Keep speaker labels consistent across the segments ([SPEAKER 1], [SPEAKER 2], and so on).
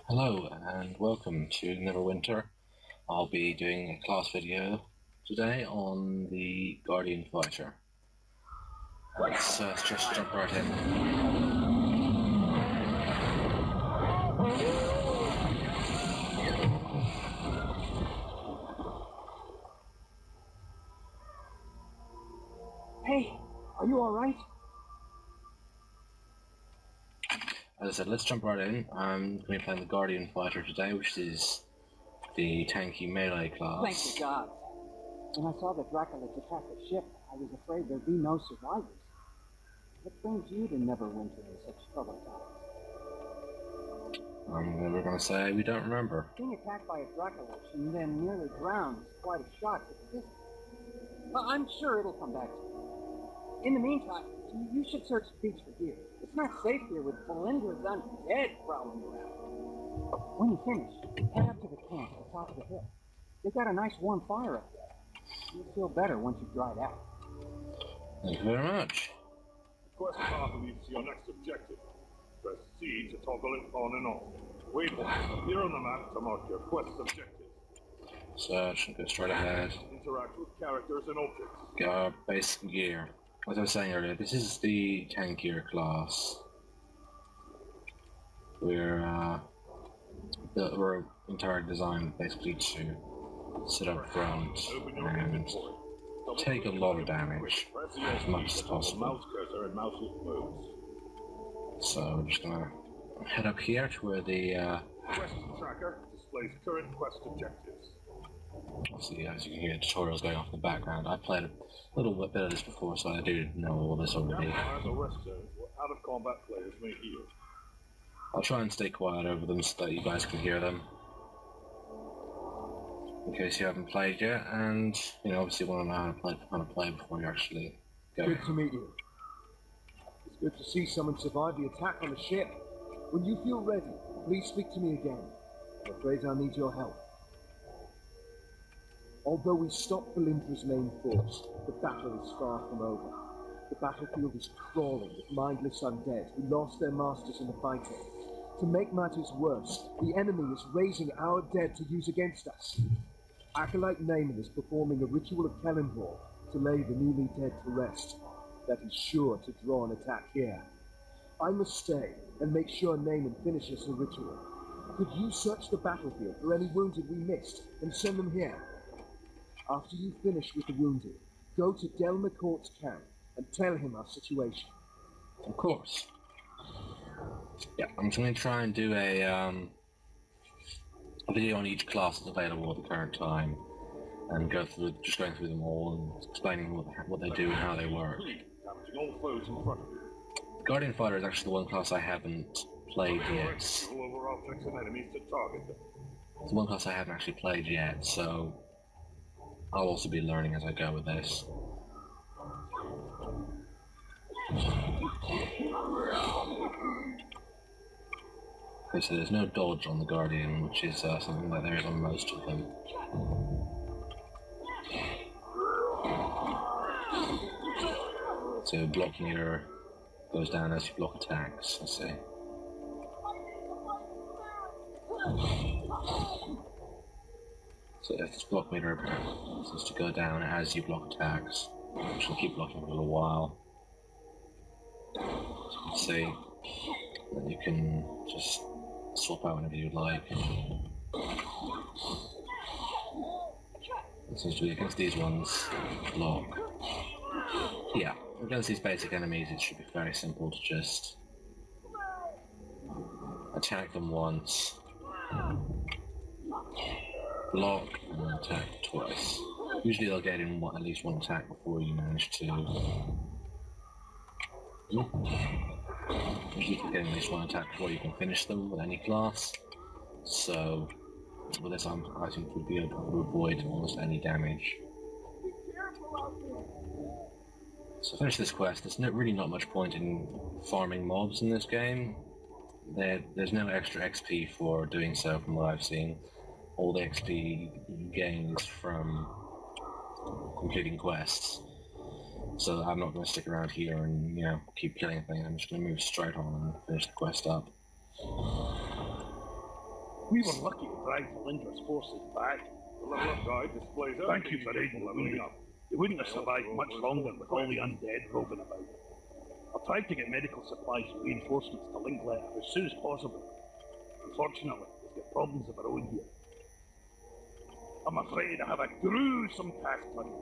[SPEAKER 1] Hello and welcome to Neverwinter. I'll be doing a class video today on the Guardian Fighter. Let's just jump right in.
[SPEAKER 2] Hey, are you alright?
[SPEAKER 1] As I said, let's jump right in. I'm going to be playing the Guardian Fighter today, which is the tanky melee class.
[SPEAKER 2] Thank you, God. When I saw the Draculas attack the ship, I was afraid there'd be no survivors. What brings you to Neverwinter in such troubled times?
[SPEAKER 1] We're going to say we don't remember.
[SPEAKER 2] Being attacked by a Dracula and then nearly drowned is quite a shock to the system. But I'm sure it'll come back to you. In the meantime, you should search the beach for gear. It's not safe here with Belinda's undead prowling around. When you finish, head up to the camp at the top of the hill. They've got a nice warm fire up there. You'll feel better once you've dried out.
[SPEAKER 1] Thank you very much.
[SPEAKER 3] The quest path leads to your next objective. Press C to toggle it on and off. Waypoints appear on the map to mark your quest objective.
[SPEAKER 1] Search and go straight ahead.
[SPEAKER 3] Interact with characters and objects.
[SPEAKER 1] Go basic gear. As I was saying earlier, this is the tankier class. We're entirely designed basically to sit up front and take a lot of damage as much as possible. So we're just gonna head up here to where the
[SPEAKER 3] Quest tracker displays current quest objectives.
[SPEAKER 1] obviously, as you can hear, tutorials going off in the background. I played a little bit of this before, so I do know all this already.
[SPEAKER 3] Campfires or rest zones where out-of-combat players may heal.
[SPEAKER 1] I'll try and stay quiet over them so that you guys can hear them, in case you haven't played yet, and you know, obviously want to know how to play before you actually go.
[SPEAKER 4] Good to meet you. It's good to see someone survive the attack on the ship. When you feel ready, please speak to me again. I'm afraid I need your help. Although we stopped Belinda's main force, the battle is far from over. The battlefield is crawling with mindless undead who lost their masters in the fighting. To make matters worse, the enemy is raising our dead to use against us. Acolyte Naaman is performing a ritual of Kellenvor to lay the newly dead to rest. That is sure to draw an attack here. I must stay and make sure Naaman finishes the ritual. Could you search the battlefield for any wounded we missed and send them here? After you finish with the wounded, go to Del McCourt's camp and tell him our situation.
[SPEAKER 1] Of course. Yeah, I'm going to try and do a video on each class that's available at the current time, and going through them all and explaining what they do and how they work.
[SPEAKER 3] Damaging all foes in front of you.
[SPEAKER 1] The Guardian Fighter is actually the one class I haven't played yet.
[SPEAKER 3] Roll over objects and enemies to target them.
[SPEAKER 1] It's the one class I haven't actually played yet, so I'll also be learning as I go with this. Okay, so there's no dodge on the Guardian, which is something that there is on most of them. So block meter goes down as you block attacks, I see. So if this block meter seems to go down as you block attacks, which will keep blocking for a little while. So you can see that you can just swap out whenever you'd like. It seems to be against these ones, block. Yeah, against these basic enemies it should be very simple to just attack them once, block, and then attack twice. Usually they'll get in at least one attack before you manage to... Usually you get at least one attack before you can finish them with any class. So with this I think we'd be able to avoid almost any damage. So finish this quest. There's really not much point in farming mobs in this game. There's no extra XP for doing so from what I've seen. All the XP you gain is from completing quests. So I'm not going to stick around here and, you know, keep killing things. I'm just going to move straight on and finish the quest up.
[SPEAKER 5] We were lucky to drive Valindra's forces back.
[SPEAKER 3] The level up guide displays
[SPEAKER 5] Thank you for aiding the wounded. They wouldn't have survived much longer with all the undead roving about. I'll try to get medical supplies and reinforcements to Linkletter as soon as possible. Unfortunately, we've got problems of our own here. I'm afraid I have a gruesome task for you.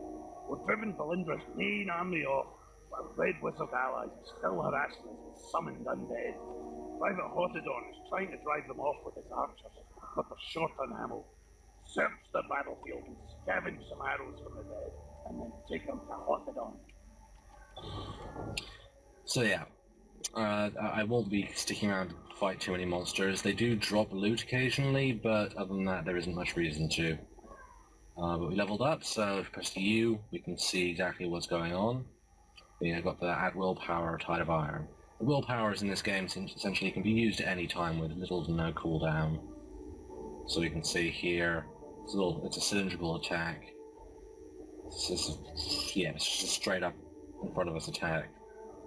[SPEAKER 5] We've driven Valindra's main army off, while Red Wizard allies are still harassing us with summoned undead. Private Hotadon is trying to drive them off with his archers, but they're short on ammo. Search the battlefield and scavenge some arrows from the dead, and then take them to Hotadon.
[SPEAKER 1] So yeah, I won't be sticking around to fight too many monsters. They do drop loot occasionally, but other than that, there isn't much reason to. But we leveled up, so if we press the U, we can see exactly what's going on. We got the Add Willpower Tide of Iron. The willpowers in this game essentially can be used at any time with little to no cooldown. So we can see here, it's a cylindrical attack. It's just a straight up in front of us attack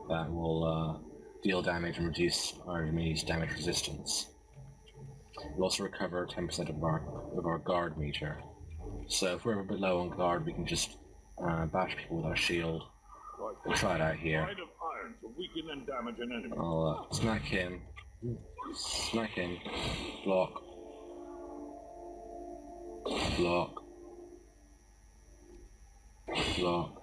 [SPEAKER 1] that will deal damage and reduce our enemy's damage resistance. We'll also recover 10% of our guard meter. So if we're a bit low on guard, we can just bash people with our shield. We'll try it out here.
[SPEAKER 3] Tide of iron to weaken and damage an enemy.
[SPEAKER 1] I'll smack him, block, block, block.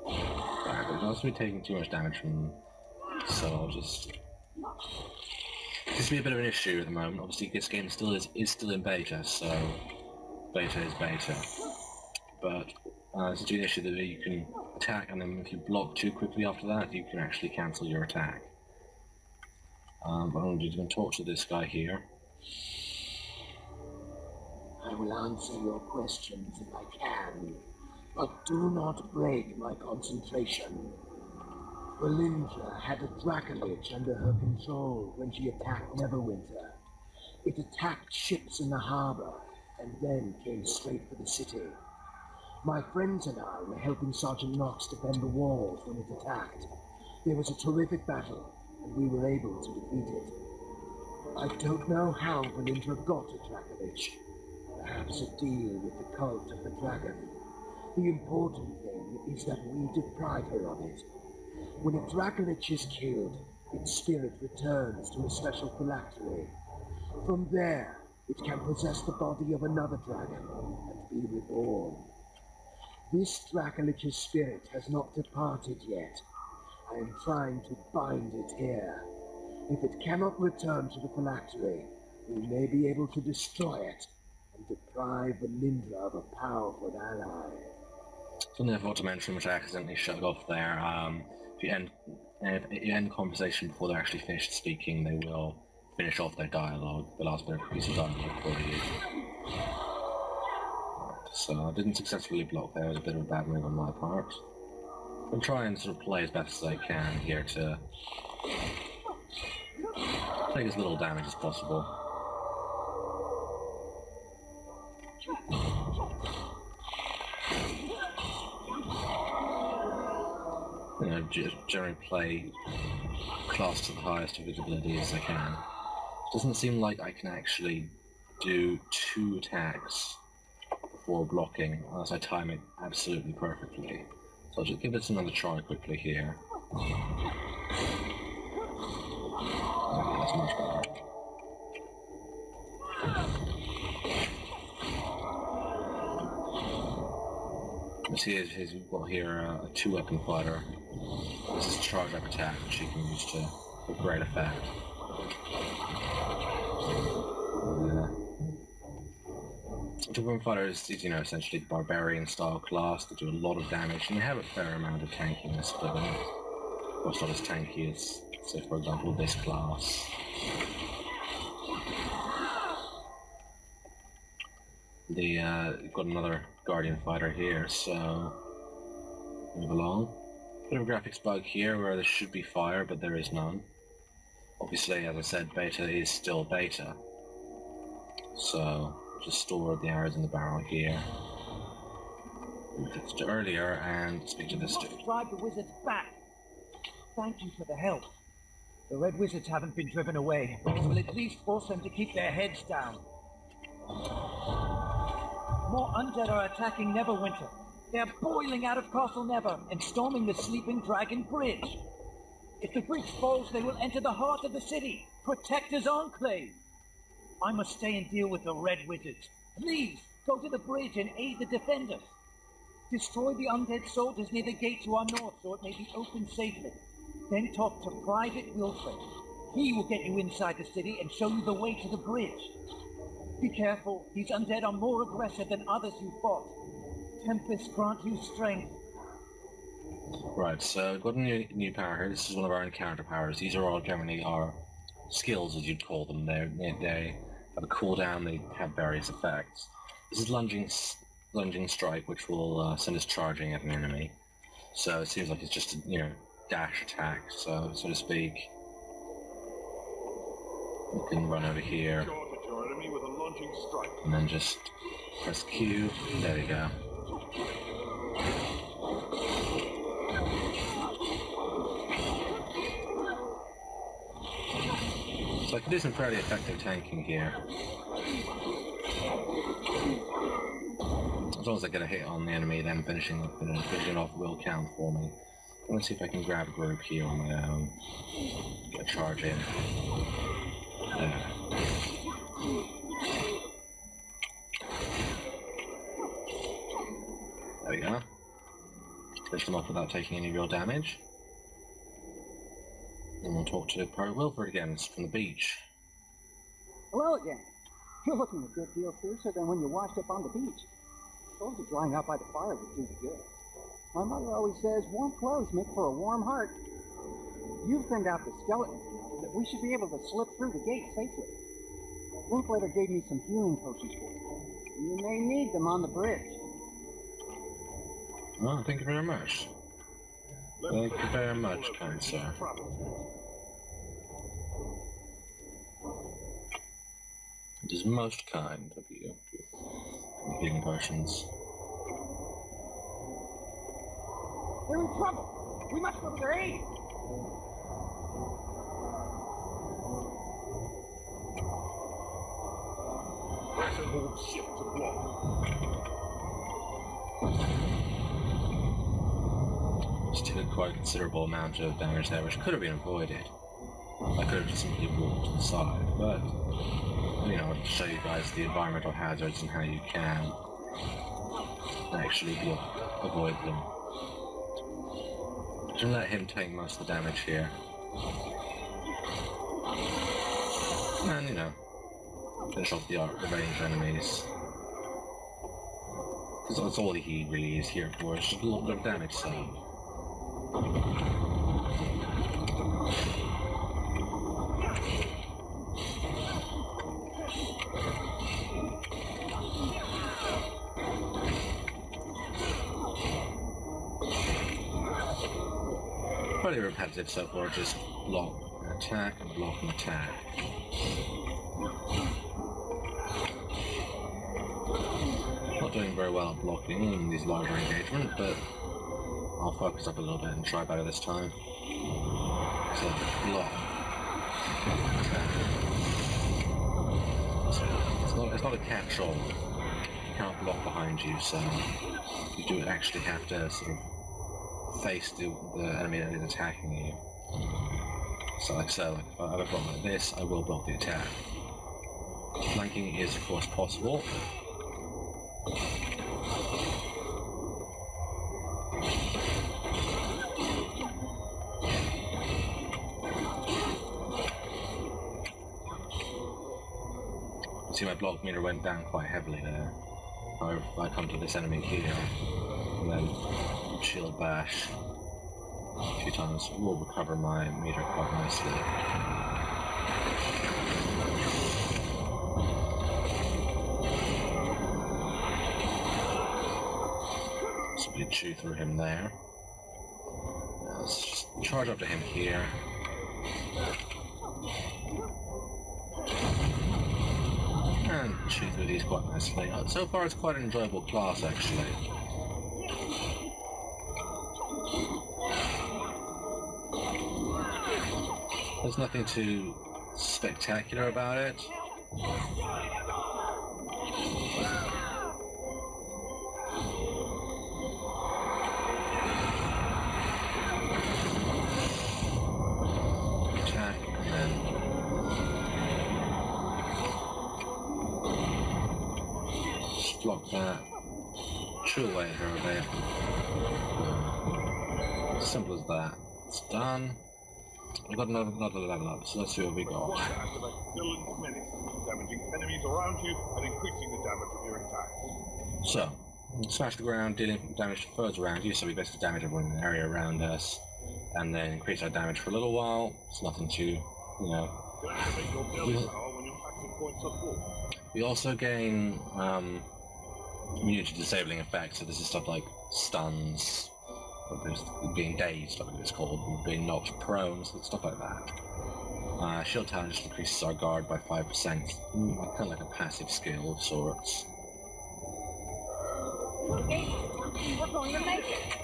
[SPEAKER 1] Alright, but also be taking too much damage from them, so I'll just... This will be a bit of an issue at the moment. Obviously, this game is still in beta, so beta is beta. But it's an issue that you can attack, and then if you block too quickly after that, you can actually cancel your attack. But I'm going to talk to this guy here.
[SPEAKER 4] I will answer your questions if I can, but do not break my concentration. Valindra had a Dracolich under her control when she attacked Neverwinter. It attacked ships in the harbor, and then came straight for the city. My friends and I were helping Sergeant Knox defend the walls when it attacked. There was a terrific battle, and we were able to defeat it. I don't know how Valindra got a Dracolich. Perhaps a deal with the cult of the dragon. The important thing is that we deprive her of it. When a Dracolich is killed, its spirit returns to a special phylactery. From there, it can possess the body of another dragon and be reborn. This Dracolich's spirit has not departed yet. I am trying to bind it here. If it cannot return to the phylactery, we may be able to destroy it and deprive Valindra of a powerful ally.
[SPEAKER 1] Something I forgot to mention, which I accidentally shut off there. If you end the conversation before they're actually finished speaking, they will finish off their dialogue, the last bit of piece of dialogue for you. So I didn't successfully block there. It was a bit of a bad move on my part. I'll try and sort of play as best as I can here to take as little damage as possible. You know, generally play class to the highest visibility as I can. It doesn't seem like I can actually do 2 attacks before blocking unless I time it absolutely perfectly. So I'll just give this another try quickly here. Okay, that's much better. You see, we've got here a 2-weapon fighter. This is a charge-up attack, which you can use with great effect. The 2-weapon fighter is, you know, essentially a barbarian-style class that do a lot of damage, and they have a fair amount of tankiness, but of course not as tanky as, say, for example, this class. You've got another Guardian fighter here, so move along. Bit of a graphics bug here where there should be fire, but there is none. Obviously, as I said, beta is still beta. So just store the arrows in the barrel here. Move to earlier and speak to this dude.
[SPEAKER 2] Drive the wizards back. Thank you for the help.
[SPEAKER 6] The Red Wizards haven't been driven away, but it will at least force them to keep their heads down. More undead are attacking Neverwinter. They're boiling out of Castle Never and storming the Sleeping Dragon Bridge. If the bridge falls, they will enter the heart of the city, Protector's Enclave. I must stay and deal with the Red Wizards. Please, go to the bridge and aid the defenders. Destroy the undead soldiers near the gate to our north so it may be opened safely. Then talk to Private Wilfred. He will get you inside the city and show you the way to the bridge. Be careful, these undead are more aggressive than others you fought. Tempest grant you strength.
[SPEAKER 1] Right, so we've got a new power here. This is one of our encounter powers. These are all generally our skills, as you'd call them. They have a cooldown, they have various effects. This is lunging strike, which will send us charging at an enemy. So it seems like it's just a, dash attack, so to speak. You can run over here, and then just press Q. There we go. So I can do some fairly effective tanking here. As long as I get a hit on the enemy, then finishing it off will count for me. Let's see if I can grab a group here on my own. Get a charge in. There. There we go. Finish them off without taking any real damage. And we'll talk to Private Wilfred again. It's from the beach.
[SPEAKER 2] Hello again. You're looking a good deal fiercer than when you washed up on the beach. Clothes are drying out by the fire would do you good. My mother always says warm clothes make for a warm heart. You've thinned out the skeleton, but we should be able to slip through the gate safely. Linklater gave me some healing potions for you. You may need them on the bridge.
[SPEAKER 1] Oh, thank you very much. Thank you very much, kind sir. It is most kind of you. Healing potions.
[SPEAKER 2] They're in trouble! We must go to their aid!
[SPEAKER 3] Press and hold shift to block.
[SPEAKER 1] Just took quite a considerable amount of damage there, which could have been avoided. I could have just simply walked to the side, but to show you guys the environmental hazards and how you can actually avoid them. Just let him take most of the damage here. And, finish off the ranged enemies. Because that's all he really is here for, is just a little bit of damage, so. Pretty repetitive so far, just block and attack and block and attack. Not doing very well at blocking in these larger engagements, but I'll focus up a little bit and try better this time. So, block. Attack. So, it's not a catch-all. You can't block behind you, so you do actually have to sort of face the enemy that is attacking you. So like I said, if I have a problem like this, I will block the attack. Flanking is of course possible. See, my block meter went down quite heavily there. However, if I come to this enemy here, and then shield bash a few times, will recover my meter quite nicely. So we chew through him there. Now let's just charge up to him here. And chew through these quite nicely. So far it's quite an enjoyable class actually. There's nothing too spectacular about it. Attack, and then just block that. Chew away at her a bit. Simple as that. It's done. We've got another level up, so let's see what we got.
[SPEAKER 3] Want to activate Dylan's Menace, damaging enemies around you and increasing the damage of your attacks.
[SPEAKER 1] So, smash the ground, dealing damage to foes around you, so we basically damage everyone in the area around us, and then increase our damage for a little while. It's nothing too, you know.
[SPEAKER 3] You can activate your Dylan power when your action points are full.
[SPEAKER 1] We also gain immunity to disabling effects, so this is stuff like stuns, or being dazed, I believe it's called, being knocked prone, so stuff like that. Shield talent just increases our guard by 5%, kind of like a passive skill of sorts.
[SPEAKER 7] We're going to make it.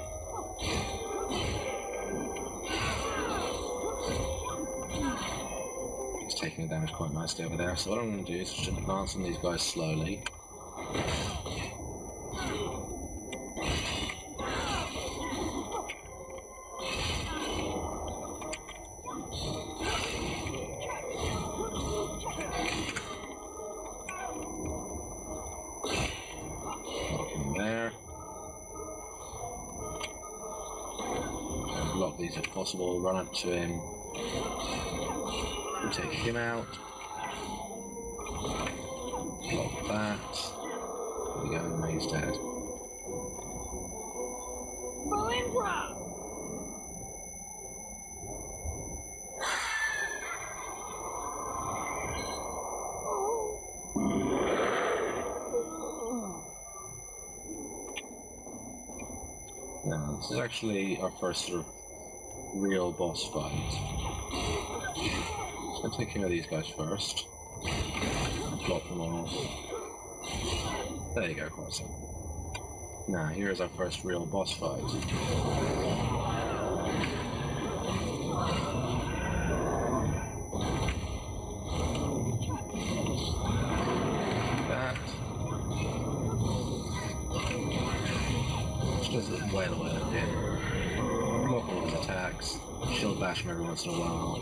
[SPEAKER 1] He's taking the damage quite nicely over there, so what I'm going to do is just advance on these guys slowly. Block these if possible, run up to him, we'll take him out, block that, there we go, and he's dead.
[SPEAKER 7] Valindra!
[SPEAKER 1] Now, this is actually our first sort of real boss fight. So I'll take care of these guys first. Block them off. There you go, Carson. Now, here's our first real boss fight. That. Just does it wail away at him. Block all his attacks. Shield bash him every once in a while.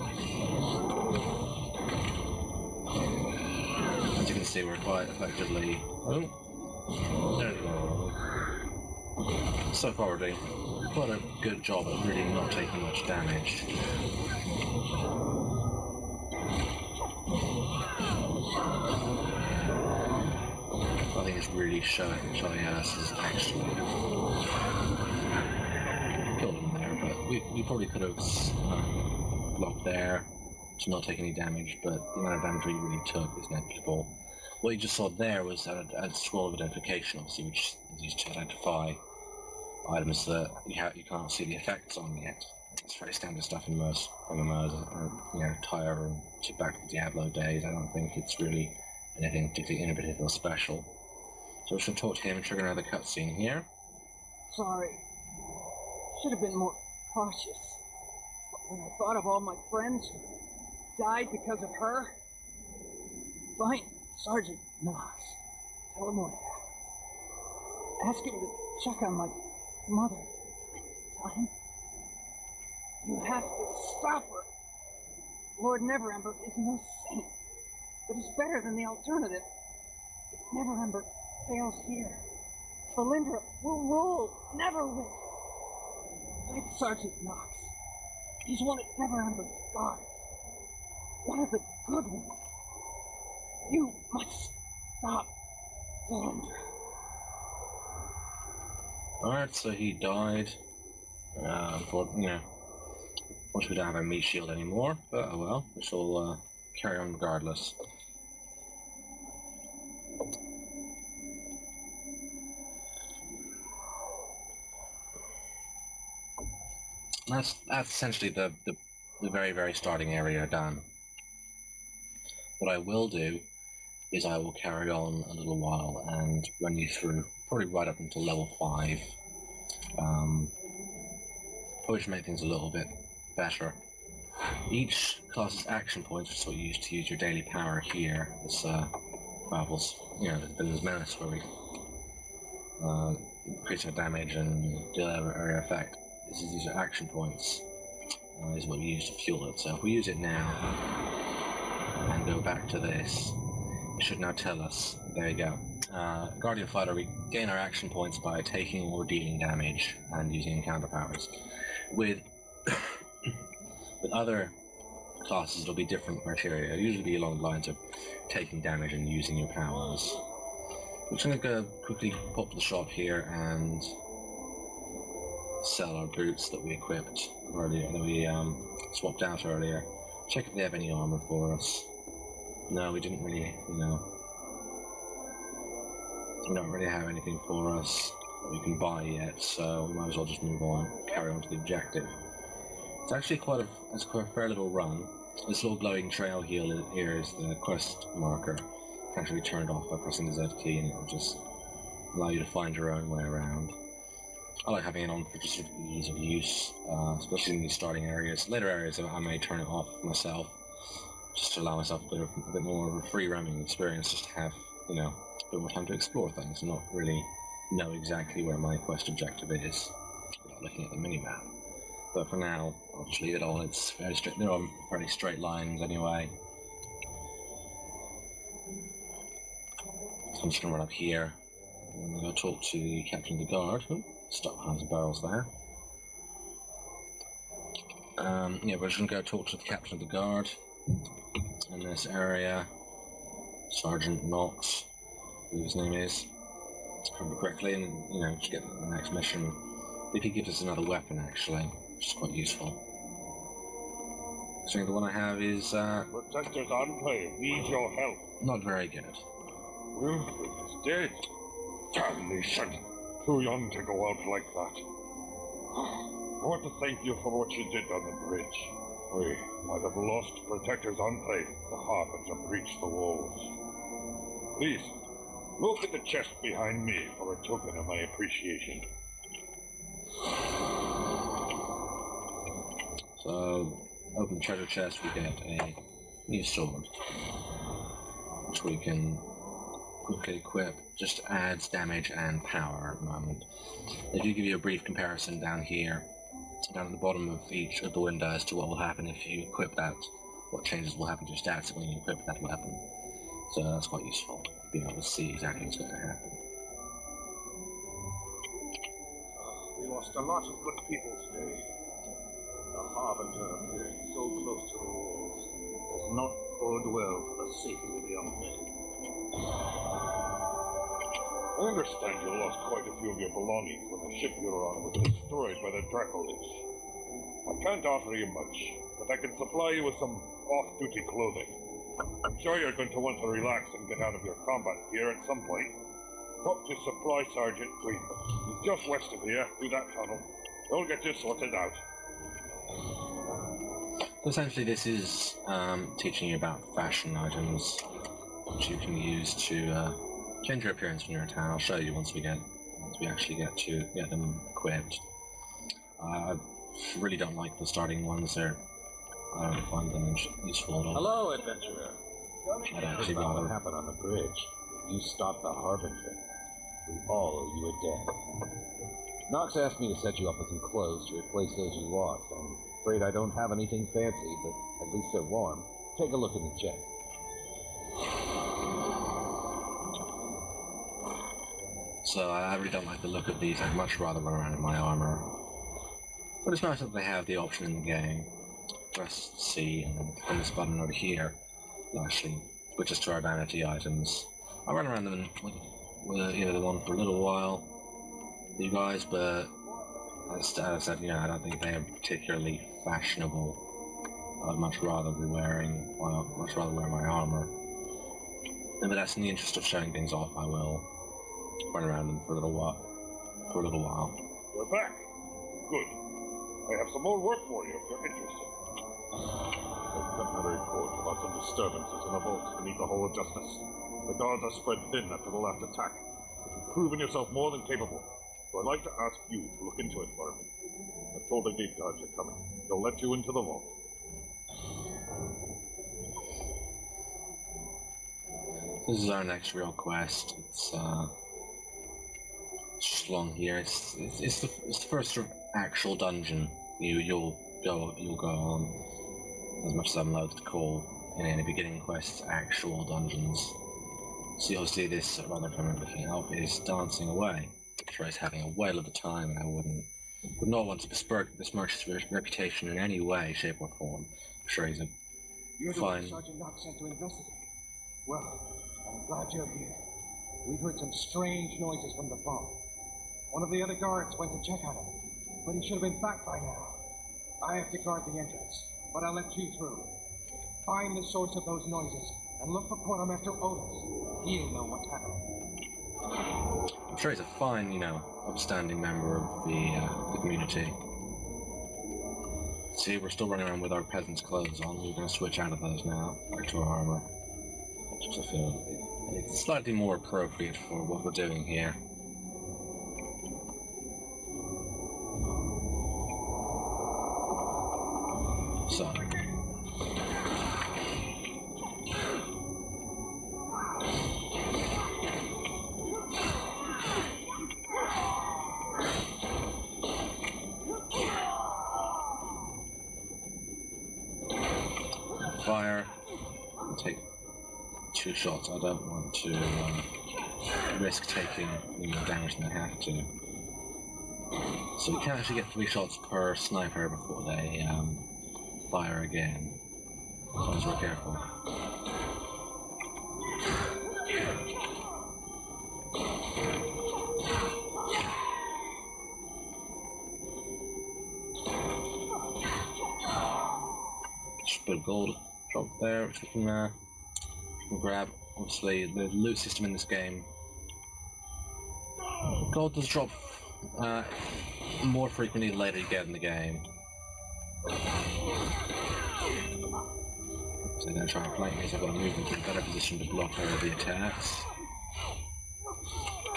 [SPEAKER 1] As you can see, we're quite effectively... Oh, there we go. So far we're doing quite a good job at really not taking much damage. I think it's really showing us is actually killed him there, but we probably could have blocked there to not take any damage, but the amount of damage we really took is negligible. What you just saw there was a scroll of identification, obviously, which is used to identify items that you can't see the effects on yet. It's very standard stuff in most MMOs, or, you know, Tyre or back to the Diablo days. I don't think it's really anything particularly innovative or special. So we should talk to him and trigger another cutscene here.
[SPEAKER 2] Sorry. Should have been more cautious. But when I thought of all my friends who died because of her... Find Sergeant Knox. Tell him what happened. Ask him to check on my mother. Time. You have to stop her. Lord Neverember is no saint, but he's better than the alternative. If Neverember fails here, Valindra will rule Neverwinter. Fight Sergeant Knox. He's one of Neverember's guards. One of the good ones. You must stop Valindra.
[SPEAKER 1] Alright, so he died. Unfortunately, we don't have a meat shield anymore, but oh well, we shall carry on regardless. That's essentially the very, very starting area done. What I will do is I will carry on a little while and run you through, probably right up until level 5. Probably should make things a little bit better. Each class's action points, which is what you use to use your daily power here, this Babel's, there's Menace where we increase our damage and deal area effect. These are action points. Is what we use to fuel it. So if we use it now and go back to this, it should now tell us. There you go. Guardian Fighter, we gain our action points by taking or dealing damage and using encounter powers. With other classes, it'll be different criteria. It'll usually be along the lines of taking damage and using your powers. We're just going to go quickly pop to the shop here and sell our boots that we equipped earlier, that we swapped out earlier. Check if they have any armor for us. No, we didn't really, they don't really have anything for us that we can buy yet, so we might as well just move on, carry on to the objective. It's actually quite a fair little run. This little glowing trail here is the quest marker. It can actually be turned off by pressing the Z key, and it will just allow you to find your own way around. I like having it on for just sort of ease of use, especially in these starting areas. Later areas, I may turn it off myself, just to allow myself a bit more of a free roaming experience, just to have, a bit more time to explore things and not really know exactly where my quest objective is without looking at the minimap. But for now, I'll just leave it all. It's very straight. They're on fairly straight lines anyway. So I'm just going to run up here. I'm going to go talk to the captain of the guard. Stop behind the barrels there. We're just going to go talk to the captain of the guard in this area. Sergeant Knox, who his name is. If I remember correctly, and, just get the next mission. If he gives us another weapon, actually, which is quite useful. So the one I have is,
[SPEAKER 3] Protector's Enclave needs your help.
[SPEAKER 1] Not very good.
[SPEAKER 3] Wilfred is dead. Damnation. Too young to go out like that. I want to thank you for what you did on the bridge. We might have lost Protector's Enclave. The Harbinger breached the walls. Please, look at the chest behind me for a token of my appreciation.
[SPEAKER 1] So, open the treasure chest, we get a new sword, which we can quickly equip. Just adds damage and power at the moment. They do give you a brief comparison down here, down at the bottom of each of the windows, as to what will happen if you equip that, what changes will happen to your stats when you equip that weapon. So that's quite useful, being able to see exactly what's going to happen.
[SPEAKER 3] We lost a lot of good people today. The Harbinger appearing so close to the walls does not bode well for the safety of the undead. I understand you lost quite a few of your belongings when the ship you were on was destroyed by the Dracolich. I can't offer you much, but I can supply you with some off-duty clothing. I'm sure you're going to want to relax and get out of your combat gear at some point. Talk to Supply Sergeant Green. He's just west of here, through that tunnel. He'll get you sorted out.
[SPEAKER 1] So essentially this is teaching you about fashion items, which you can use to change your appearance when you're in town. I'll show you once we actually get to get them equipped. I really don't like the starting ones. I don't find them useful at all.
[SPEAKER 8] Hello, adventurer.
[SPEAKER 1] I don't actually
[SPEAKER 8] What
[SPEAKER 1] bother.
[SPEAKER 8] happened on the bridge? You stopped the Harbinger. We all owe you a debt. Knox asked me to set you up with some clothes to replace those you lost. I'm afraid I don't have anything fancy, but at least they're warm. Take a look in the chest.
[SPEAKER 1] So I really don't like the look of these. I'd much rather run around in my armor. But it's nice that they have the option in the game. Press C and then on this button over here, it actually switches to our vanity items. I run around them with either the one for a little while, you guys, but as I said, I don't think they are particularly fashionable. I'd much rather wear my armor. But that's in the interest of showing things off. I will run around them for a little while.
[SPEAKER 3] You're back. Good. I have some more work for you if you're interested. I've gotten a report about some disturbances in the vaults beneath the Hall of Justice. The guards are spread thin after the last attack, but you've proven yourself more than capable. So I'd like to ask you to look into it for me. I've told the gate guards you're coming. They'll let you into the vault.
[SPEAKER 1] This is our next real quest. It's just along here. It's the first sort of actual dungeon you'll go on. As much as I'm allowed to call in any beginning quests actual dungeons. So you'll see this rather from looking up is dancing away. Sure, he's having a whale of a time, and I would not want to besmirch his reputation in any way, shape, or form. I'm sure he's a
[SPEAKER 4] You're the
[SPEAKER 1] fine.
[SPEAKER 4] one Sergeant Knox sent to investigate. Well, I'm glad you're here. We've heard some strange noises from the vault. One of the other guards went to check on him, but he should have been back by now. I have to guard the entrance, but I'll let you through. Find the source of those noises, and look for Quartermaster Otis. He'll know what's happening.
[SPEAKER 1] I'm sure he's a fine, upstanding member of the community. See, we're still running around with our peasants' clothes on. We're going to switch out of those now, back to our armor. Just I feel it's slightly more appropriate for what we're doing here. So. Fire. I'll take 2 shots. I don't want to risk taking any more damage than I have to. So we can actually get 3 shots per sniper before they fire again. As long as we're careful. Just a bit of gold drop there, which we can grab. Obviously, the loot system in this game, gold does drop more frequently later you get in the game. So they're going to try and flank me, so I've got to move into a better position to block all of the attacks.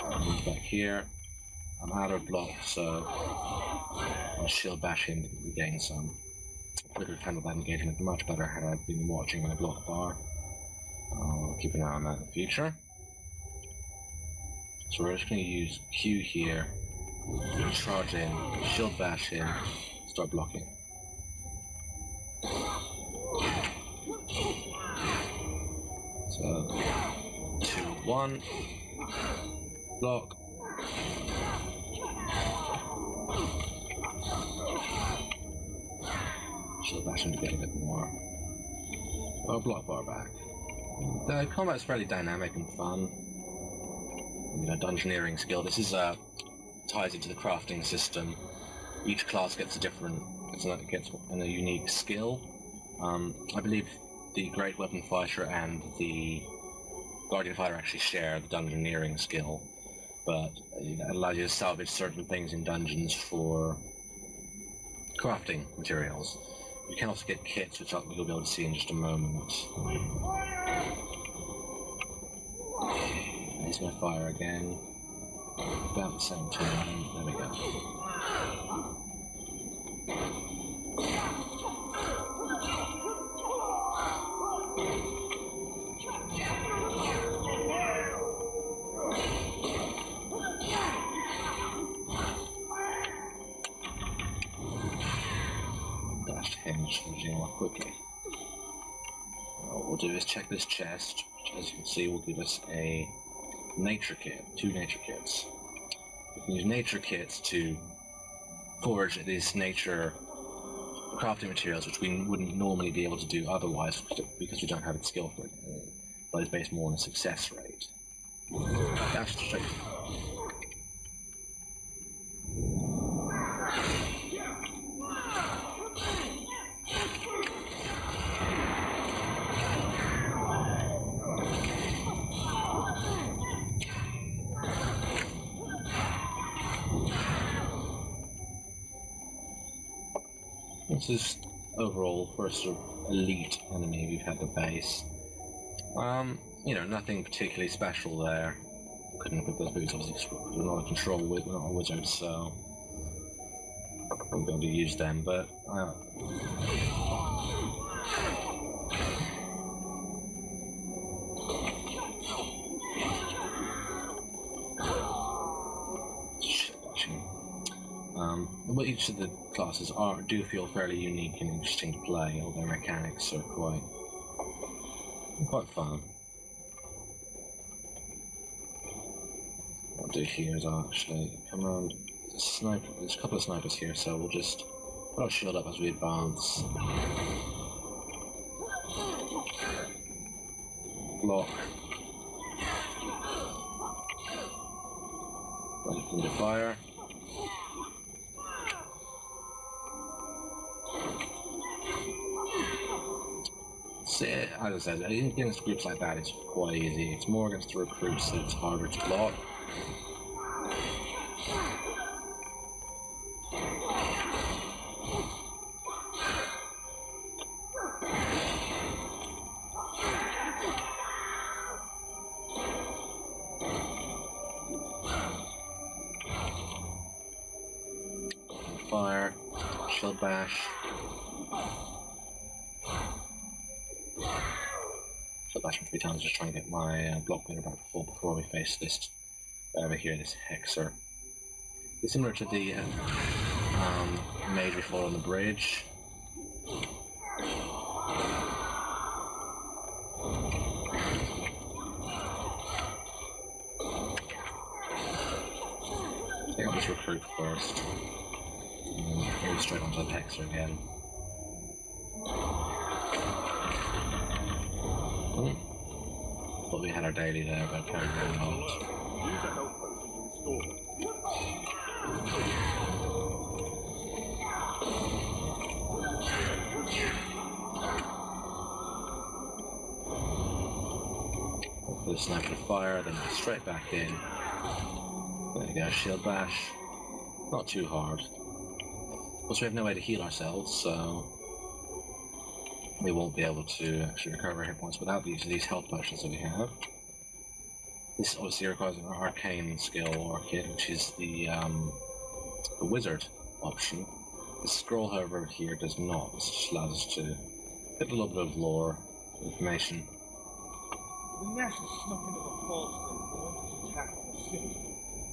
[SPEAKER 1] I'll move back here. I'm out of block, so I'll shield bash him to regain some. I could have handled that engagement much better had I been watching my block bar. I'll keep an eye on that in the future. So we're just going to use Q here, charge in, shield bash in, start blocking. So, 2, 1, block. Shield bash in to get a bit more. Oh, block bar back. The combat's fairly dynamic and fun. Dungeoneering skill. This is ties into the crafting system. Each class gets a different, gets a unique skill. I believe the Great Weapon Fighter and the Guardian Fighter actually share the dungeoneering skill, but it allows you to salvage certain things in dungeons for crafting materials. You can also get kits, which you'll be able to see in just a moment. He's going to fire again. About the same time. There we go. Dashed hinge changing more quickly. What we'll do is check this chest, which as you can see will give us a nature kit, 2 nature kits. We can use nature kits to forge these nature crafting materials, which we wouldn't normally be able to do otherwise because we don't have the skill for it. But it's based more on a success rate. That's straight. This is overall first sort of elite enemy we've had to face. Nothing particularly special there. Couldn't equip those boots obviously because we're not a control we're not a wizard, so won't be able to use them, but but each of the classes do feel fairly unique and interesting to play, all their mechanics are quite fun. What I'll do here is I'll actually come around. There's a couple of snipers here, so we'll just put our shield up as we advance. Block. Ready for them to fire. So, as I said, against groups like that, it's quite easy. It's more against the recruits that it's harder to block. Fire, shield bash. Shield bash 3 times, just trying to get my block meter back full before we face this over here, this hexer. It's similar to the mage we fought on the bridge. Take out this recruit first. And go straight onto the hexer again. Thought we had our daily there, but apparently not. Hopefully the sniper to fire, then straight back in. There we go, shield bash. Not too hard. Plus we have no way to heal ourselves, so we won't be able to actually recover hit points without these health potions that we have. This obviously requires an arcane skill or kit, which is the wizard option. The scroll, however, over here does not. This just allows us to get a little bit of lore information.
[SPEAKER 5] The Nashes snuck into the falls and launched attack on the city.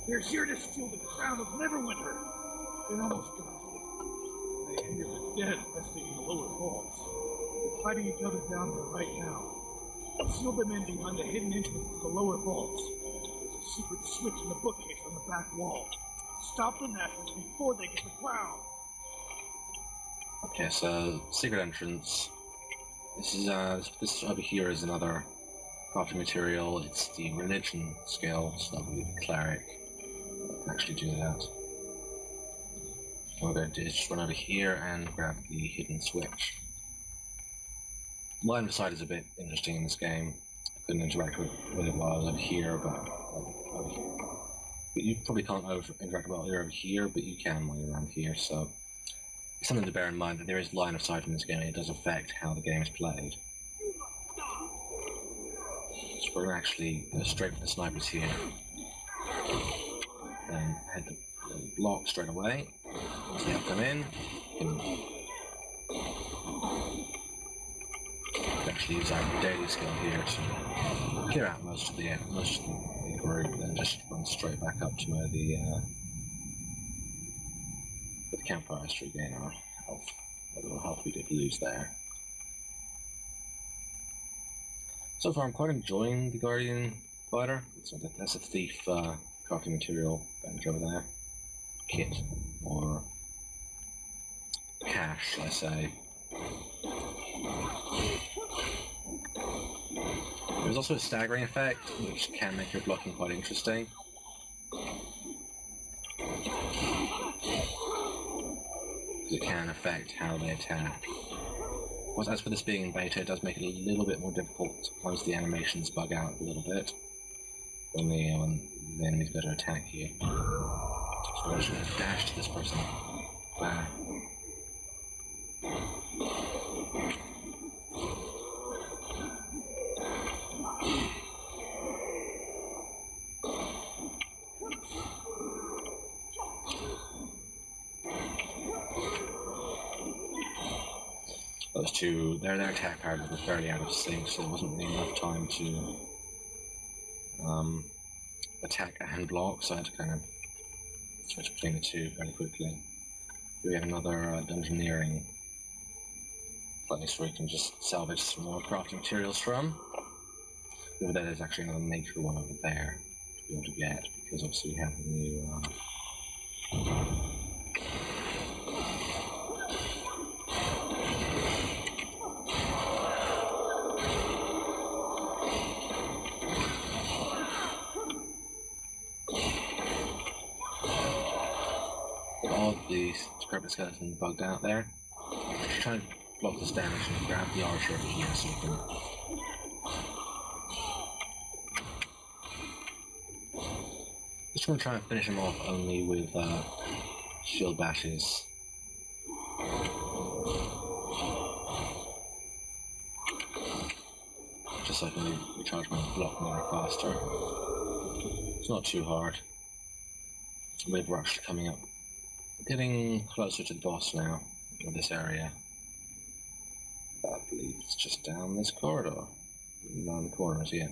[SPEAKER 5] They're here to steal the crown of Neverwinter. They almost got it. They ended the dead resting in the lower halls. They're fighting each other down there right now. Seal them in behind the hidden entrance to the lower vaults. There's a secret switch in the bookcase on the back wall. Stop the Nashes before they get the crown.
[SPEAKER 1] Okay, so secret entrance. This over here is another crafting material. It's the religion skill, so that would be the cleric. I can actually do that. What we're going to do is just run over here and grab the hidden switch. Line of sight is a bit interesting in this game. I couldn't interact with it while I was over here, but over here. But you probably can't interact while you're over here, but you can while you're around here, so it's something to bear in mind that there is line of sight in this game, and it does affect how the game is played. So we're going to actually go straight for the snipers here. Then head to block straight away. So they have come in. Actually use our daily skill here to clear out most of the group, then just run straight back up to where the campfire to regain our health. What little health we did lose there. So far I'm quite enjoying the Guardian fighter. So that's a thief crafting material bench over there. Kit or cash, I say. There's also a staggering effect, which can make your blocking quite interesting. Because it can affect how they attack. Of course, as for this being in beta, it does make it a little bit more difficult once the animations bug out a little bit when the enemies go to attack you. So I'm just going to dash to this person. Wow. Those two, their attack patterns were fairly out of sync, so there wasn't really enough time to attack and block, so I had to kind of switch between the two fairly quickly. we have another dungeoneering place where you can just salvage some more crafting materials from. Over there, there's actually another major one over there to be able to get, because obviously we have the new all of the decrepit skeleton bugged out there. Just trying to block this damage and grab the archer over here so you can just going to try and finish him off only with shield bashes. Just so I can recharge my block more faster. It's not too hard. We're actually coming up. Getting closer to the boss now of this area. I believe it's just down this corridor. Down the corners, yeah.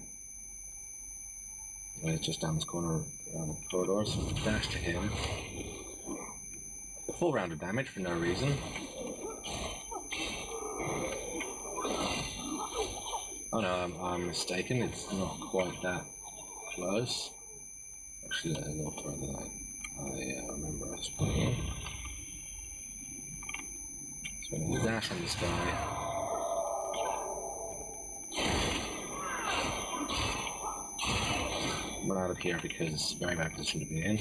[SPEAKER 1] It's just down this corner around the corridor, so dash to him. A full round of damage for no reason. Oh no, I'm mistaken, it's not quite that close. Actually, a little further than I remember us playing. So I'm going to dash on this guy. Run out of here because it's a very bad position to be in.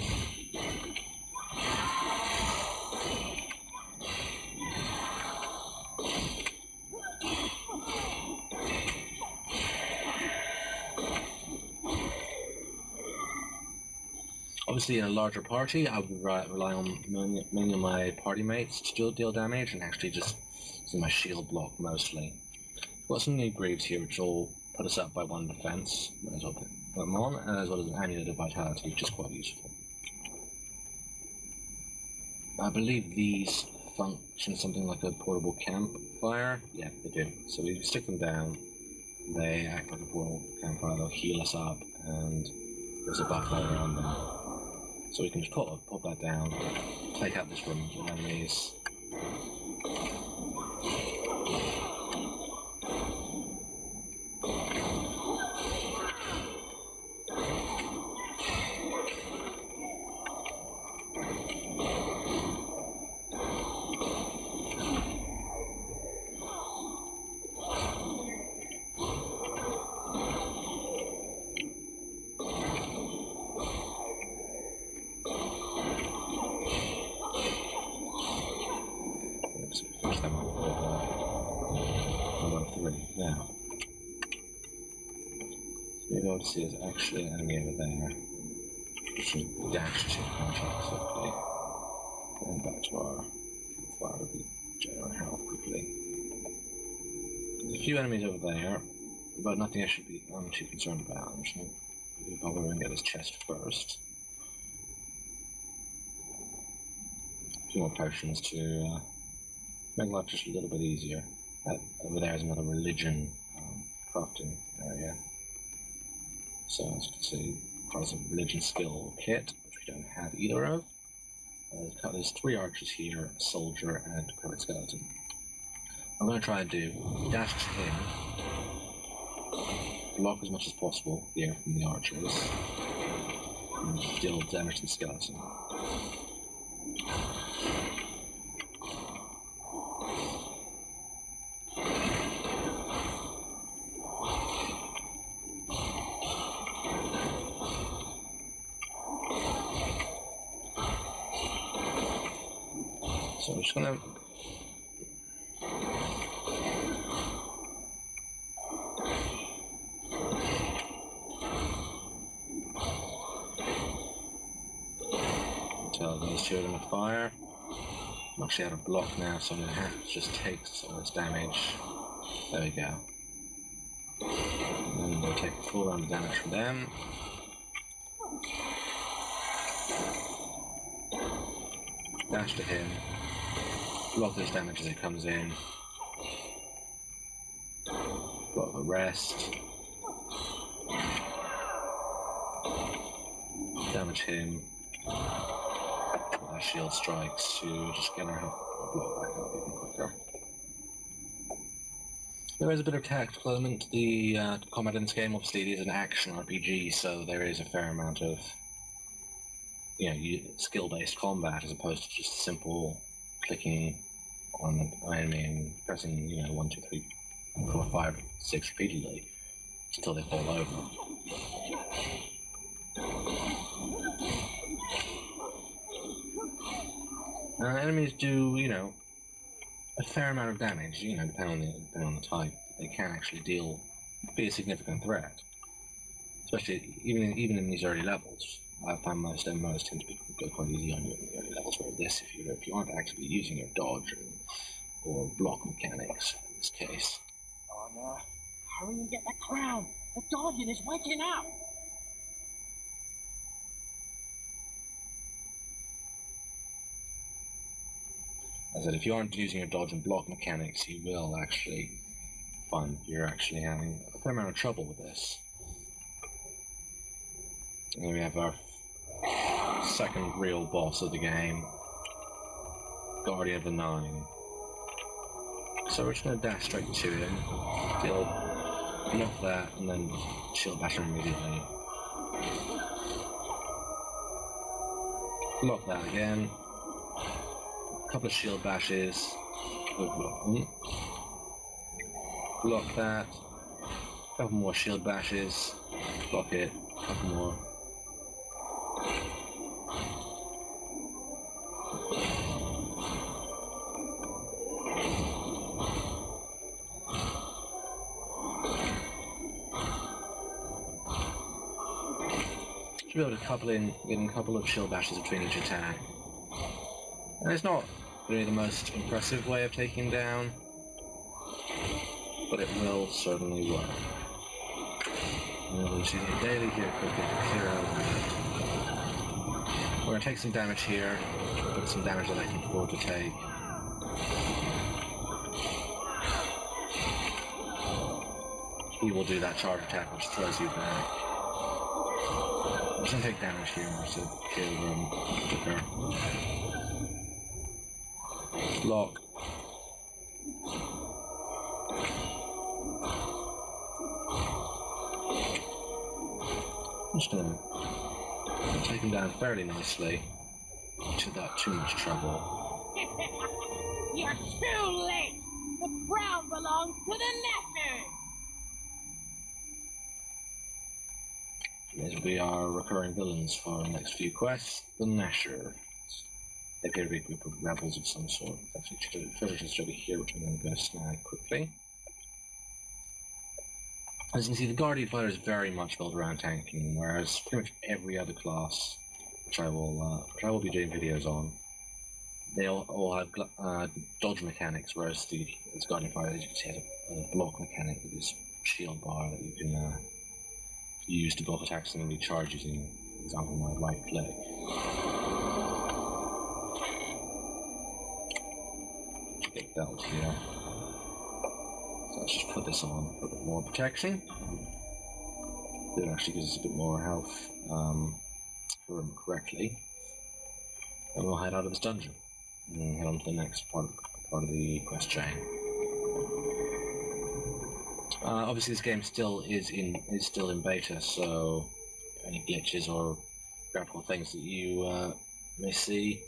[SPEAKER 1] Obviously, in a larger party, I would rely on many of my party mates to deal damage and actually just using my shield block mostly. We've got some new greaves here which will put us up by 1 defense. Might as well put them on, as well as an amulet of vitality, which is quite useful. I believe these function something like a portable campfire. Yeah, they do. So we stick them down, they act like a portable campfire, they'll heal us up, and there's a buffalo around them. So we can just pop that down, take out this room with enemies. Now, so maybe I'll see there's actually an enemy over there. We should dash to quickly. And back to our fire to generate health quickly. There's a few enemies over there, but nothing I should be too concerned about. I'm just going to go over and get this chest first. A few more potions to make life just a little bit easier. Over there is another religion crafting area. So as you can see, part of a religion skill kit, which we don't have either of. There's 3 archers here, a soldier, and a decrepit skeleton. I'm going to try and do dash to him, block as much as possible here from the archers, and deal damage to the skeleton. So I'm just going to tell these two are going to fire. I'm actually out of block now, so I'm going to have to just take some of this damage. There we go. And then we'll take a full round of damage from them. Dash to him. Block this damage as it comes in. Block the rest. Damage him. my shield strikes to just get our blow back up even quicker. There is a bit of tactical element to the combat in this game. Obviously, it is an action RPG, so there is a fair amount of skill-based combat as opposed to just simple clicking on the enemy and pressing 1, 2, 3, 4, 5, 6 repeatedly until they fall over. Enemies do, a fair amount of damage, depending on the type. They can actually be a significant threat, especially even in these early levels. I find most MMOs tend to go quite easy on you in the early levels, whereas this, if you aren't actively using your dodge or block mechanics in this case.
[SPEAKER 7] Oh no! Hurry and get the crown! The Guardian is waking up!
[SPEAKER 1] As I said, if you aren't using your dodge and block mechanics, you will actually find you're actually having a fair amount of trouble with this. And we have our second real boss of the game, Guardian of the Nine. So we're just going to dash straight to him, knock that, and then shield bash him immediately. Block that again. A couple of shield bashes. Block that. A couple more shield bashes. Block it. A couple more. Should be able to couple in, getting a couple of shield bashes between each attack. And it's not really the most impressive way of taking him down, but it will certainly work. And we'll see the daily here quickly to clear out. We're going to take some damage here, but some damage that I can afford to take. He will do that charge attack which throws you back. I'm just going to take damage here to kill him quicker. Block. I'm just going to take him down fairly nicely without too much trouble.
[SPEAKER 7] You're too late! The crown belongs to the Nesher!
[SPEAKER 1] These will be our recurring villains for the next few quests, the Nesher. They appear to be a group of rebels of some sort. There's actually treasures over here, which I'm going to go snag quickly. As you can see, the Guardian fighter is very much built around tanking, whereas pretty much every other class, which I will be doing videos on, they all have dodge mechanics, whereas the Guardian fighter, as you can see, has a block mechanic with this shield bar that you can use to block attacks and enemy charges using, for example, my right click. Get belt here. So let's just put this on for a bit more protection. It actually gives us a bit more health for him correctly. And we'll head out of this dungeon and head on to the next part of the quest chain. Obviously, this game still is in beta, so any glitches or graphical things that you may see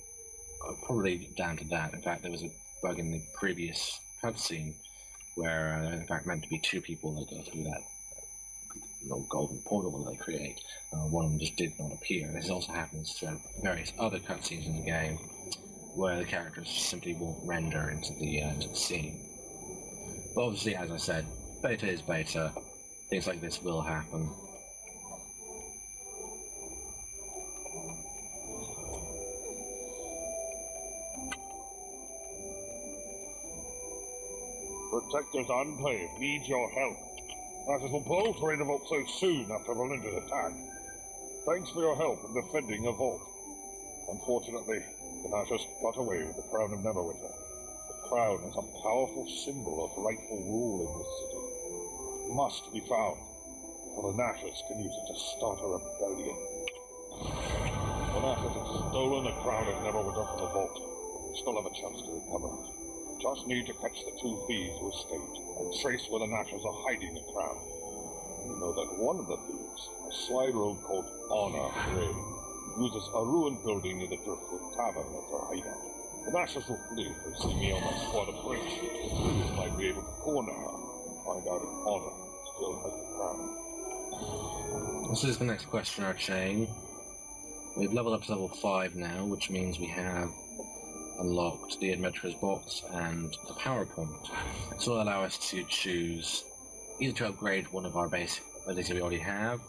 [SPEAKER 1] are probably down to that. In fact, there was a bug in the previous cutscene where, in fact, meant to be two people that go through that little golden portal that they create. One of them just did not appear. This also happens throughout various other cutscenes in the game, where the characters simply won't render into the scene. But obviously, as I said, beta is beta. Things like this will happen.
[SPEAKER 3] Protectors Enclave needs your help. That is a bold to raid a vault so soon after Valinda's attack. Thanks for your help in defending a vault. Unfortunately, the Nashers got away with the crown of Neverwinter. The crown is a powerful symbol of rightful rule in this city. It must be found, for the Nashers can use it to start a rebellion. The Masters have stolen the crown of Neverwinter from the vault. We still have a chance to recover it. Just need to catch the two thieves who escaped and trace where the Nashers are hiding the crown. We know that one of the thieves, a sly rogue called Honor Gray, uses a ruined building near the Driftwood Tavern as their hideout. The Nashers will flee if they see me on my squad approach. We might be able to corner her and find out if Honor still has the crown.
[SPEAKER 1] This is the next question in our chain. We've leveled up to level 5 now, which means we have unlocked the Adventurer's Box and the PowerPoint. This will allow us to choose either to upgrade one of our basic abilities we already have,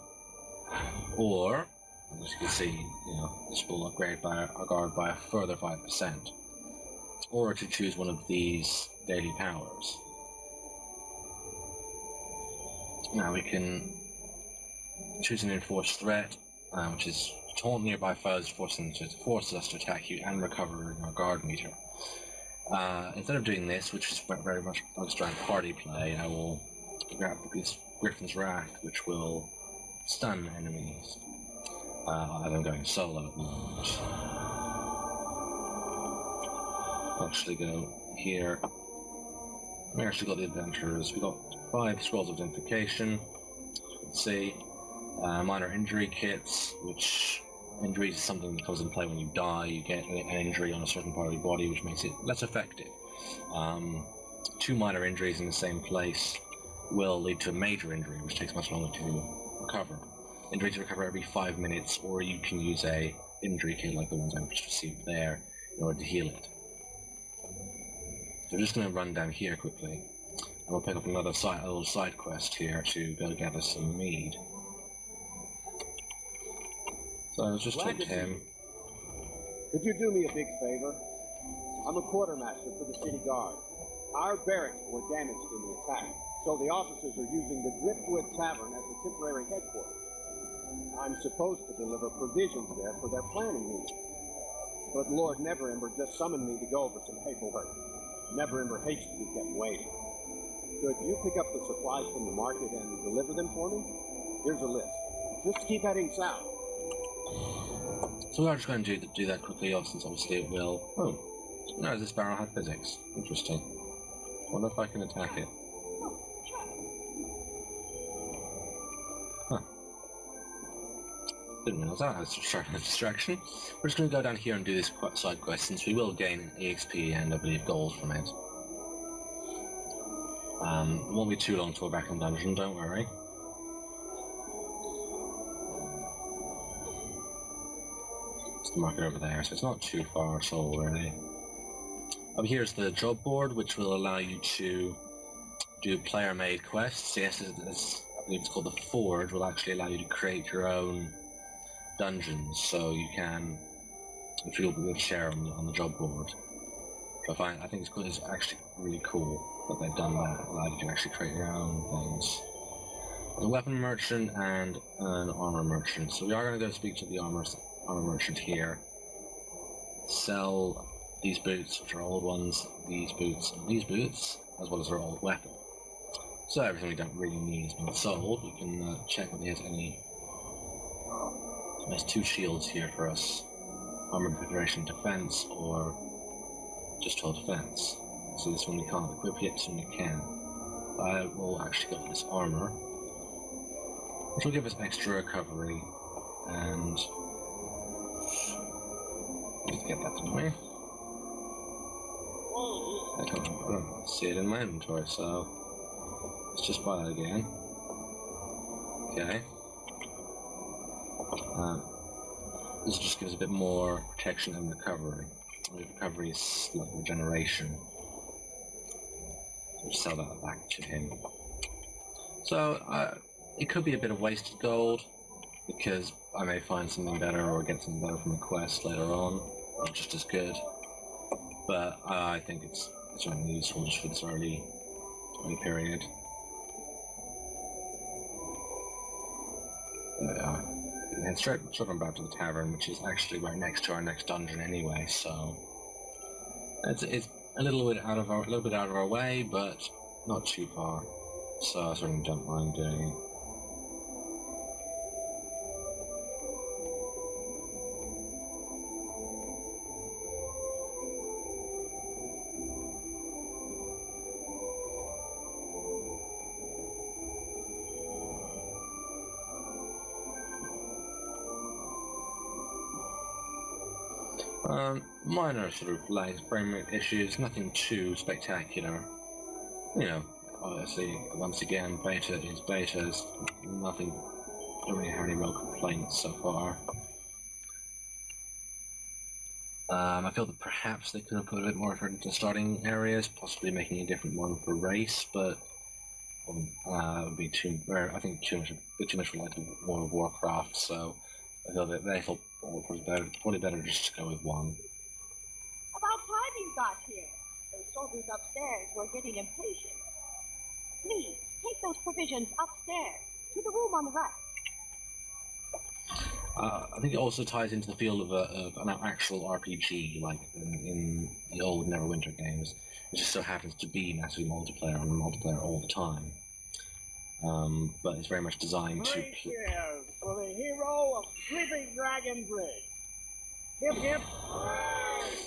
[SPEAKER 1] or, as you can see, this will upgrade our guard by a further 5%, or to choose one of these daily powers. Now we can choose an enforced threat, which is taunt nearby foes, forces us to attack you and recover our guard meter. Instead of doing this, which is very much focused around party play, I will grab this Griffin's Wrath, which will stun enemies. As I'm going solo at the moment. I'll actually go here. We actually got the adventurers. We got 5 scrolls of identification, as you can see. Minor injury kits, which injuries is something that comes into play when you die. You get an injury on a certain part of your body, which makes it less effective. 2 minor injuries in the same place will lead to a major injury, which takes much longer to recover. Injuries recover every 5 minutes, or you can use a injury kit like the ones I've just received there in order to heal it. So we're just going to run down here quickly, and we'll pick up another little side quest here to go gather some mead. So I was just talking to him.
[SPEAKER 9] Could you do me a big favor? I'm a quartermaster for the city guard. Our barracks were damaged in the attack, so the officers are using the Driftwood Tavern as a temporary headquarters. I'm supposed to deliver provisions there for their planning meeting. But Lord Neverwinter just summoned me to go over some paperwork. Neverwinter hates to be kept waiting. Could you pick up the supplies from the market and deliver them for me? Here's a list. Just keep heading south.
[SPEAKER 1] So we are just going to do that quickly, since obviously it will... Oh, no, this barrel had physics. Interesting. I wonder if I can attack it. Huh. Didn't realize that. I was distracted with distraction. We're just going to go down here and do this side quest, since we will gain EXP and I believe gold from it. It won't be too long till we're back in dungeon, don't worry. It's the market over there, so it's not too far at all, really. Up here's the job board, which will allow you to do player-made quests. Yes, I believe it's called the Forge, will actually allow you to create your own dungeons, so you can, which you'll be able to share on the job board. So I think it's cool. It's actually really cool that they've done that, allow you to actually create your own things. There's a weapon merchant and an armor merchant, so we are going to go speak to the armor merchant here. Sell these boots, which are old ones, these boots, and these boots, as well as our old weapon. So everything we don't really need has been sold. We can check whether he has any. He has 2 shields here for us: armor preparation defense, or just 12 defense. So this one we can't equip yet, this one we can. I will actually go for this armor, which will give us extra recovery, and let's get that to me. I don't see it in my inventory, so let's just buy that again. Okay. This just gives a bit more protection and recovery. Recovery is like regeneration. So we'll sell that back to him. So it could be a bit of wasted gold, because I may find something better or get something better from a quest later on, not just as good. But I think it's certainly useful just for this early period. There we are. And straight on back to the tavern, which is actually right next to our next dungeon anyway. So it's a little bit out of our way, but not too far. So I certainly don't mind doing it. Minor sort of lags, frame rate issues, nothing too spectacular. You know, obviously, once again, beta is beta. There's nothing, don't really have any real complaints so far. I feel that perhaps they could have put a bit more effort into starting areas, possibly making a different one for race, but it would be I think too much like World of Warcraft, so I feel that they thought probably better just to go with one.
[SPEAKER 7] About time you got here. Those soldiers upstairs were getting impatient. Please, take those provisions upstairs, to the room on the right.
[SPEAKER 1] I think it also ties into the feel of an actual RPG, like in the old Neverwinter games. It just so happens to be massively multiplayer and multiplayer all the time. But it's very much designed to...
[SPEAKER 9] Three cheers for the hero of Sleeping Dragon Bridge. Hip hip.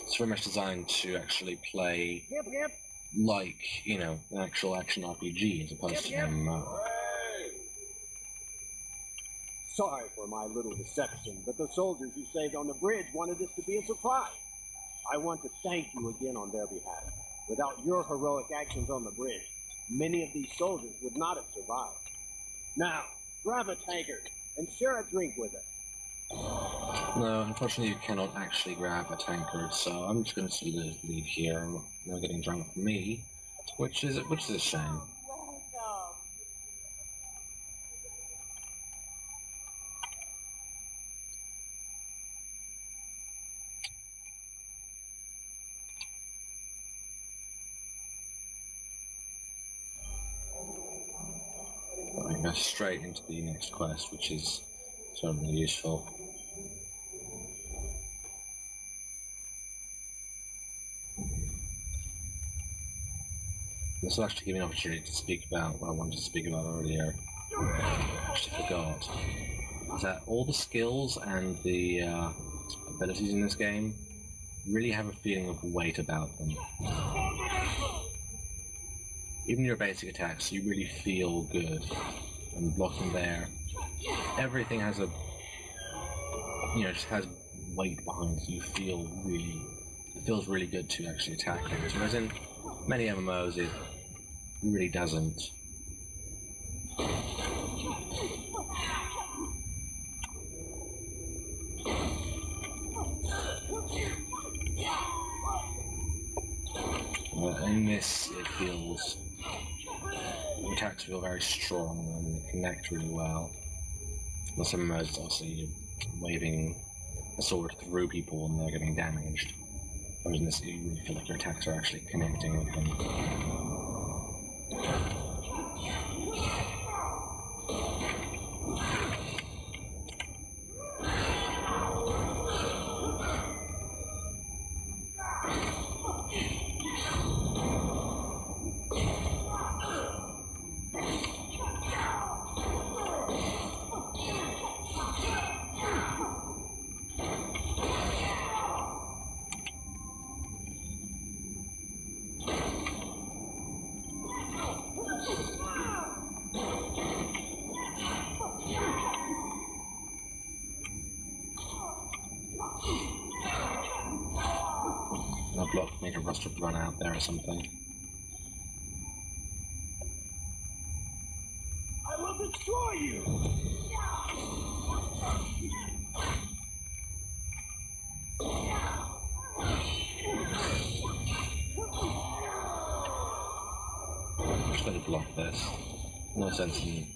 [SPEAKER 1] It's very much designed to actually play
[SPEAKER 9] Hip hip.
[SPEAKER 1] like, you know, an actual action RPG as opposed to MMO.
[SPEAKER 9] Sorry for my little deception, but the soldiers you saved on the bridge wanted this to be a surprise. I want to thank you again on their behalf. Without your heroic actions on the bridge, many of these soldiers would not have survived. Now, grab a tankard and share a drink with us.
[SPEAKER 1] No, unfortunately you cannot actually grab a tankard, so I'm just going to leave here and they're getting drunk for me, which is a shame.
[SPEAKER 7] Welcome.
[SPEAKER 1] I go straight into the next quest, which is certainly useful. This will actually give me an opportunity to speak about what I wanted to speak about earlier. I actually forgot. Is that all the skills and the abilities in this game really have a feeling of weight about them. Even your basic attacks, you really feel good. And blocking there, everything has a, you know, just has weight behind it. It feels really good to actually attack things. Whereas in many MMOs, it really doesn't. In this, it feels, the attacks feel very strong and they connect really well. In some MMOs, obviously, you're waving a sword through people and they're getting damaged. Whereas in this, you really feel like your attacks are actually connecting with them. That block made a rust would run out there or something.
[SPEAKER 5] I will destroy you!
[SPEAKER 1] I'm just going to block this. No sense in...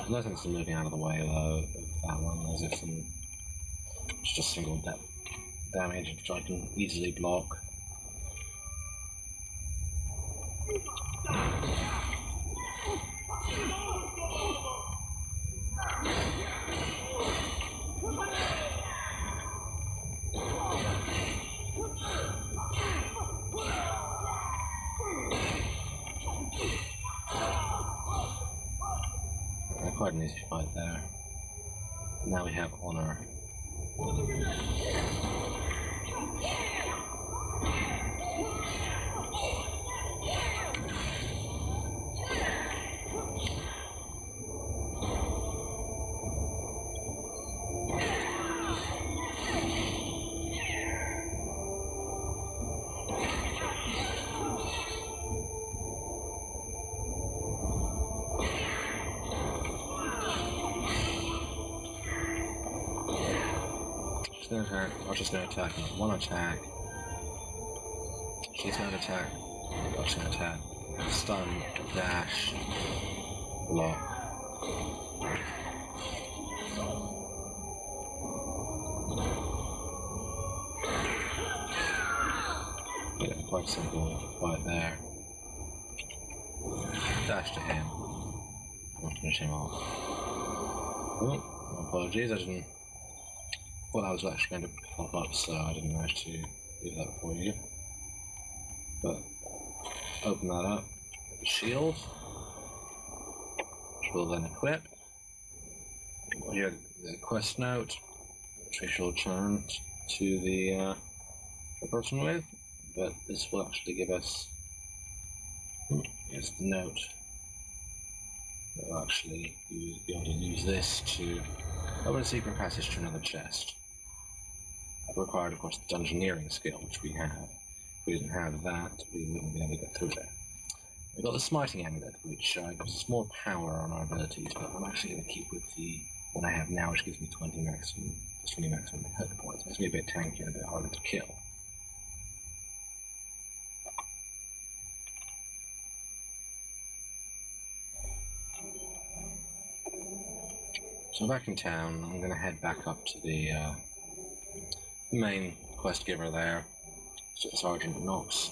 [SPEAKER 1] No sense in moving out of the way though of that one, as if it's just single damage which I can easily block. Quite an easy fight there. Now we have honor. She's gonna attack. Archer's gonna attack. Not one attack. She's gonna attack. Archer's gonna attack. Stun. Dash. Block. Yeah, quite simple fight there. Dash to him. I'll finish him off. Oh, apologies, I didn't... Well, I was actually going to pop up, so I didn't manage to do that for you. But, open that up. Get the shield. Which will then equip. We get the quest note, which we shall turn to the person with. But this will actually give us... Here's the note. We'll actually be able to use this to open a secret passage to another chest. That required, of course, the dungeoneering skill, which we have. If we didn't have that, we wouldn't be able to get through there. We've got the smiting amulet, which gives us more power on our abilities, but I'm actually going to keep with the one I have now, which gives me 20 maximum hit points. Makes me a bit tanky and a bit harder to kill. So back in town, I'm going to head back up to the main quest giver there, Sergeant Knox.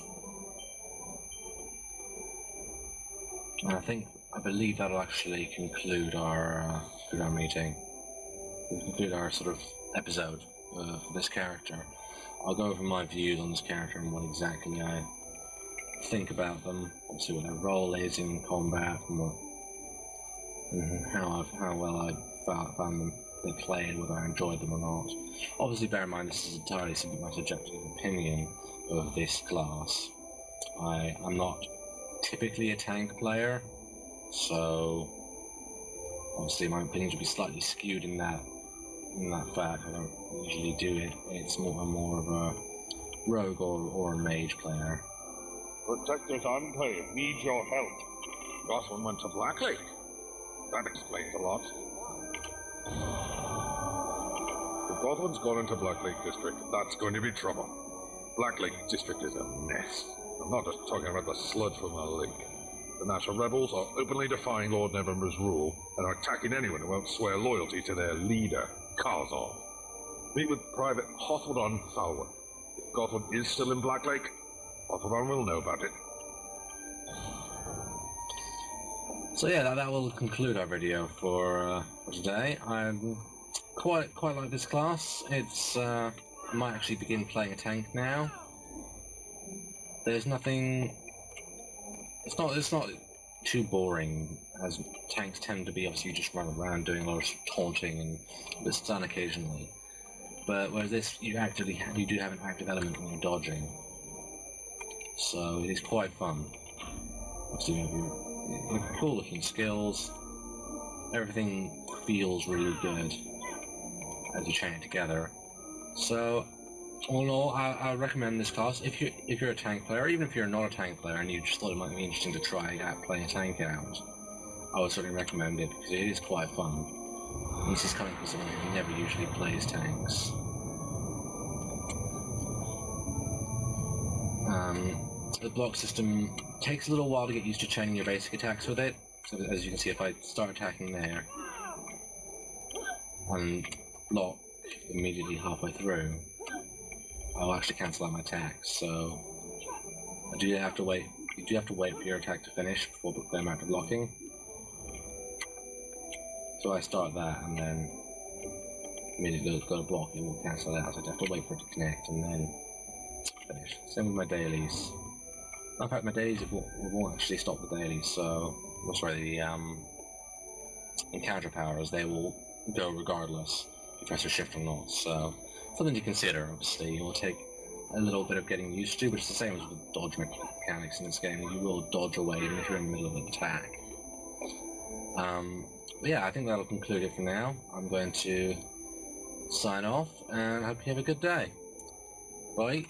[SPEAKER 1] And I believe that'll actually conclude our meeting. We'll conclude our sort of episode for this character. I'll go over my views on this character and what exactly I think about them. Obviously, what their role is in combat and how well I found them they play and whether I enjoyed them or not. Obviously, bear in mind this is entirely simply my subjective opinion of this class. I'm not typically a tank player, so obviously my opinions would be slightly skewed in that fact. I don't usually do it. It's I'm more of a rogue or a mage player.
[SPEAKER 3] Protector's Enclave needs your help.
[SPEAKER 8] Goswin went to Black Lake. That explains a lot.
[SPEAKER 3] If Goswin's gone into Black Lake District, that's going to be trouble. Black Lake District is a mess. I'm not just talking about the sludge from the lake. The National Rebels are openly defying Lord Neverwinter's rule and are attacking anyone who won't swear loyalty to their leader, Karzov. Meet with Private Hothwadon Falwyn. If Goswin is still in Black Lake, Hothwadon will know about it.
[SPEAKER 1] So yeah, that will conclude our video for today. I'm quite like this class. It's I might actually begin playing a tank now. There's nothing. It's not too boring, as tanks tend to be. Obviously, you just run around doing a lot of taunting and a bit stun occasionally. But whereas this, you do have an active element when you're dodging. So it is quite fun. Obviously, you have your cool looking skills. Everything feels really good as you chain it together. So all in all, I recommend this class if you're a tank player, or even if you're not a tank player and you just thought it might be interesting to try out playing a tank out. I would certainly recommend it because it is quite fun. And this is coming from someone who never usually plays tanks. The block system takes a little while to get used to chaining your basic attacks with it. So as you can see, if I start attacking there and block immediately halfway through, I'll actually cancel out my attacks. So you do have to wait for your attack to finish before going back to blocking. So I start that and then immediately go to block, it will cancel out. So I have to wait for it to connect and then finish. Same with my dailies. In fact, my dailies won't actually stop the dailies, so the encounter powers, they will go regardless if you press your shift or not. So something to consider. Obviously, it will take a little bit of getting used to, but it's the same as with dodge mechanics in this game. You will dodge away even if you're in the middle of an attack. But yeah, I think that'll conclude it for now. I'm going to sign off, and I hope you have a good day. Bye.